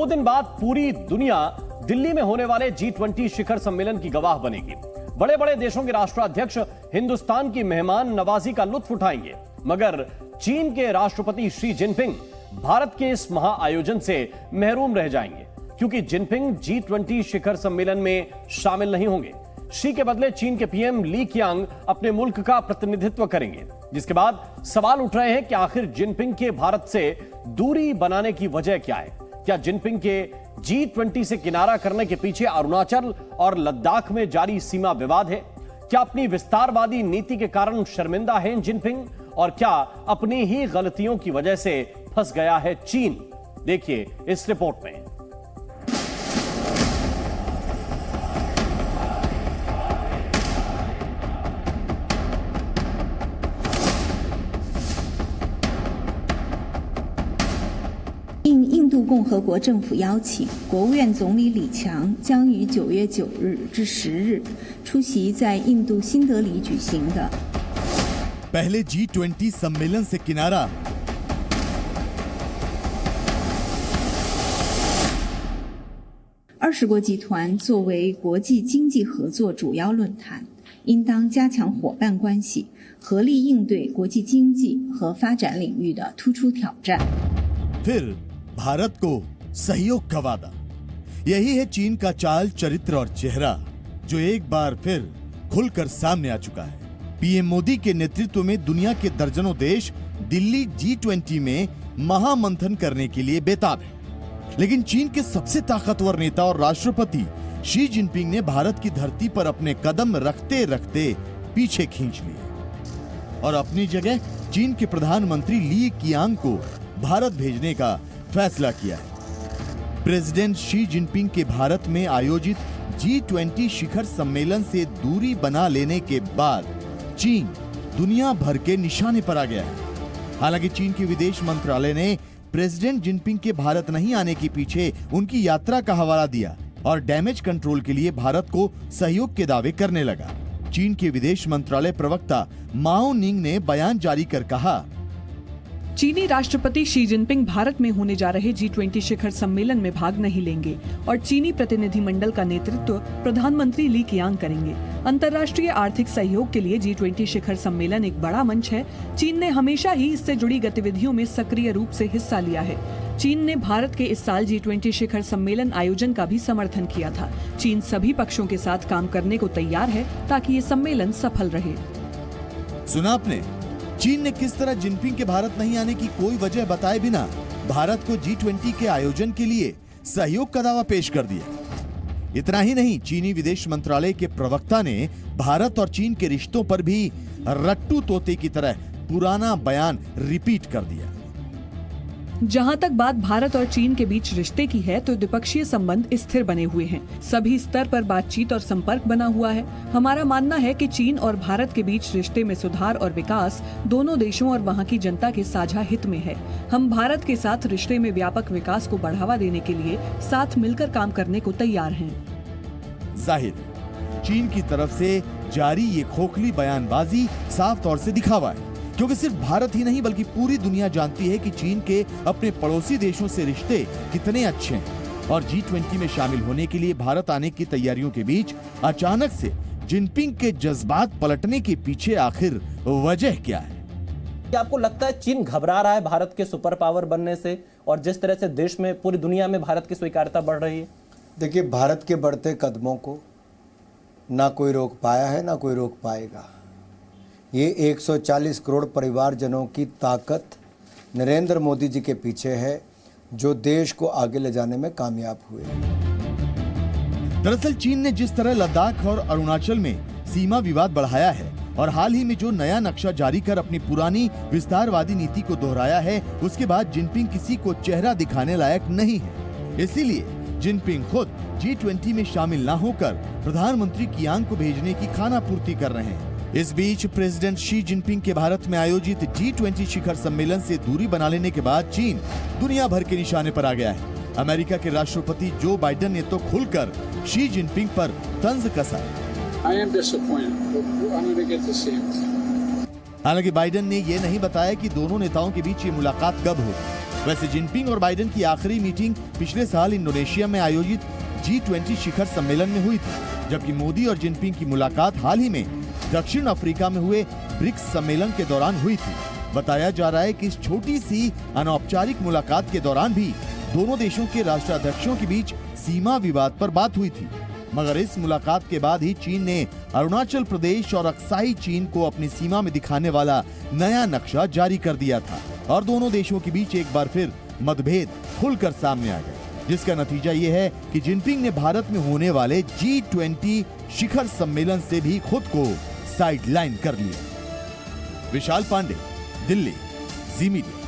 2 दिन बाद पूरी दुनिया दिल्ली में होने वाले G20 शिखर सम्मेलन की गवाह बनेगी। बड़े बड़े देशों के राष्ट्राध्यक्ष हिंदुस्तान की मेहमान नवाजी का लुत्फ उठाएंगे, मगर चीन के राष्ट्रपति शी जिनपिंग भारत के इस महाआयोजन से महरूम रह जाएंगे, क्योंकि जिनपिंग G20 शिखर सम्मेलन में शामिल नहीं होंगे। शी के बदले चीन के पीएम ली कीयांग अपने मुल्क का प्रतिनिधित्व करेंगे, जिसके बाद सवाल उठ रहे हैं कि आखिर जिनपिंग के भारत से दूरी बनाने की वजह क्या है। क्या जिनपिंग के G20 से किनारा करने के पीछे अरुणाचल और लद्दाख में जारी सीमा विवाद है? क्या अपनी विस्तारवादी नीति के कारण शर्मिंदा है जिनपिंग, और क्या अपनी ही गलतियों की वजह से फंस गया है चीन? देखिए इस रिपोर्ट में।印度共和国政府邀请，国务院总理李强将于9月9日至10日出席在印度新德里举行的 पहले G20 सम्मेलन से किनारा।20国集团作为国际经济合作主要论坛，应当加强伙伴关系，合力应对国际经济和发展领域的突出挑战。 फिर भारत को सहयोग का वादा, यही है चीन का चाल, चरित्र और चेहरा, जो एक बार फिर खुलकर सामने आ चुका है। पीएम मोदी के नेतृत्व में दुनिया के दर्जनों देश दिल्ली G20 में महामंथन करने के लिए बेताब है, लेकिन चीन के सबसे ताकतवर नेता और राष्ट्रपति शी जिनपिंग ने भारत की धरती पर अपने कदम रखते रखते पीछे खींच लिए और अपनी जगह चीन के प्रधानमंत्री ली कीयांग को भारत भेजने का फैसला किया है। प्रेसिडेंट शी जिनपिंग के भारत में आयोजित G20 शिखर सम्मेलन से दूरी बना लेने के बाद चीन दुनिया भर के निशाने पर आ गया है। हालांकि चीन के विदेश मंत्रालय ने प्रेसिडेंट जिनपिंग के भारत नहीं आने के पीछे उनकी यात्रा का हवाला दिया और डैमेज कंट्रोल के लिए भारत को सहयोग के दावे करने लगा। चीन के विदेश मंत्रालय प्रवक्ता माओ निंग ने बयान जारी कर कहा, चीनी राष्ट्रपति शी जिनपिंग भारत में होने जा रहे G20 शिखर सम्मेलन में भाग नहीं लेंगे और चीनी प्रतिनिधिमंडल का नेतृत्व प्रधानमंत्री ली कीयांग करेंगे। अंतर्राष्ट्रीय आर्थिक सहयोग के लिए G20 शिखर सम्मेलन एक बड़ा मंच है। चीन ने हमेशा ही इससे जुड़ी गतिविधियों में सक्रिय रूप से हिस्सा लिया है। चीन ने भारत के इस साल G20 शिखर सम्मेलन आयोजन का भी समर्थन किया था। चीन सभी पक्षों के साथ काम करने को तैयार है ताकि ये सम्मेलन सफल रहे। सुना आपने, चीन ने किस तरह जिनपिंग के भारत नहीं आने की कोई वजह बताए बिना भारत को G20 के आयोजन के लिए सहयोग का दावा पेश कर दिया। इतना ही नहीं, चीनी विदेश मंत्रालय के प्रवक्ता ने भारत और चीन के रिश्तों पर भी रट्टू तोते की तरह पुराना बयान रिपीट कर दिया। जहां तक बात भारत और चीन के बीच रिश्ते की है, तो द्विपक्षीय संबंध स्थिर बने हुए हैं। सभी स्तर पर बातचीत और संपर्क बना हुआ है। हमारा मानना है कि चीन और भारत के बीच रिश्ते में सुधार और विकास दोनों देशों और वहां की जनता के साझा हित में है। हम भारत के साथ रिश्ते में व्यापक विकास को बढ़ावा देने के लिए साथ मिलकर काम करने को तैयार हैं। जाहिर है, चीन की तरफ से जारी ये खोखली बयानबाजी साफ तौर से दिखावा है, क्योंकि सिर्फ भारत ही नहीं बल्कि पूरी दुनिया जानती है कि चीन के अपने पड़ोसी देशों से रिश्ते कितने अच्छे हैं। और G20 में शामिल होने के लिए भारत आने की तैयारियों के बीच अचानक से जिनपिंग के जज्बात पलटने के पीछे आखिर वजह क्या है? क्या आपको लगता है चीन घबरा रहा है भारत के सुपर पावर बनने से, और जिस तरह से देश में पूरी दुनिया में भारत की स्वीकार्यता बढ़ रही है? देखिए, भारत के बढ़ते कदमों को ना कोई रोक पाया है ना कोई रोक पाएगा। ये 140 करोड़ परिवारजनों की ताकत नरेंद्र मोदी जी के पीछे है, जो देश को आगे ले जाने में कामयाब हुए। दरअसल चीन ने जिस तरह लद्दाख और अरुणाचल में सीमा विवाद बढ़ाया है और हाल ही में जो नया नक्शा जारी कर अपनी पुरानी विस्तारवादी नीति को दोहराया है, उसके बाद जिनपिंग किसी को चेहरा दिखाने लायक नहीं है। इसीलिए जिनपिंग खुद G20 में शामिल न होकर प्रधानमंत्री कीयांग को भेजने की खाना पूर्ति कर रहे हैं। इस बीच प्रेसिडेंट शी जिनपिंग के भारत में आयोजित G20 शिखर सम्मेलन से दूरी बना लेने के बाद चीन दुनिया भर के निशाने पर आ गया है। अमेरिका के राष्ट्रपति जो बाइडेन ने तो खुलकर शी जिनपिंग पर तंज कसा। हालांकि बाइडेन ने यह नहीं बताया कि दोनों नेताओं के बीच ये मुलाकात कब होगी। वैसे जिनपिंग और बाइडेन की आखिरी मीटिंग पिछले साल इंडोनेशिया में आयोजित G20 शिखर सम्मेलन में हुई थी, जबकि मोदी और जिनपिंग की मुलाकात हाल ही में दक्षिण अफ्रीका में हुए ब्रिक्स सम्मेलन के दौरान हुई थी। बताया जा रहा है कि इस छोटी सी अनौपचारिक मुलाकात के दौरान भी दोनों देशों के राष्ट्राध्यक्षों के बीच सीमा विवाद पर बात हुई थी, मगर इस मुलाकात के बाद ही चीन ने अरुणाचल प्रदेश और अक्साई चीन को अपनी सीमा में दिखाने वाला नया नक्शा जारी कर दिया था और दोनों देशों के बीच एक बार फिर मतभेद खुलकर सामने आ गए, जिसका नतीजा ये है कि जिनपिंग ने भारत में होने वाले G20 शिखर सम्मेलन से भी खुद को साइडलाइन कर लिया। विशाल पांडे, दिल्ली, जी मीडिया।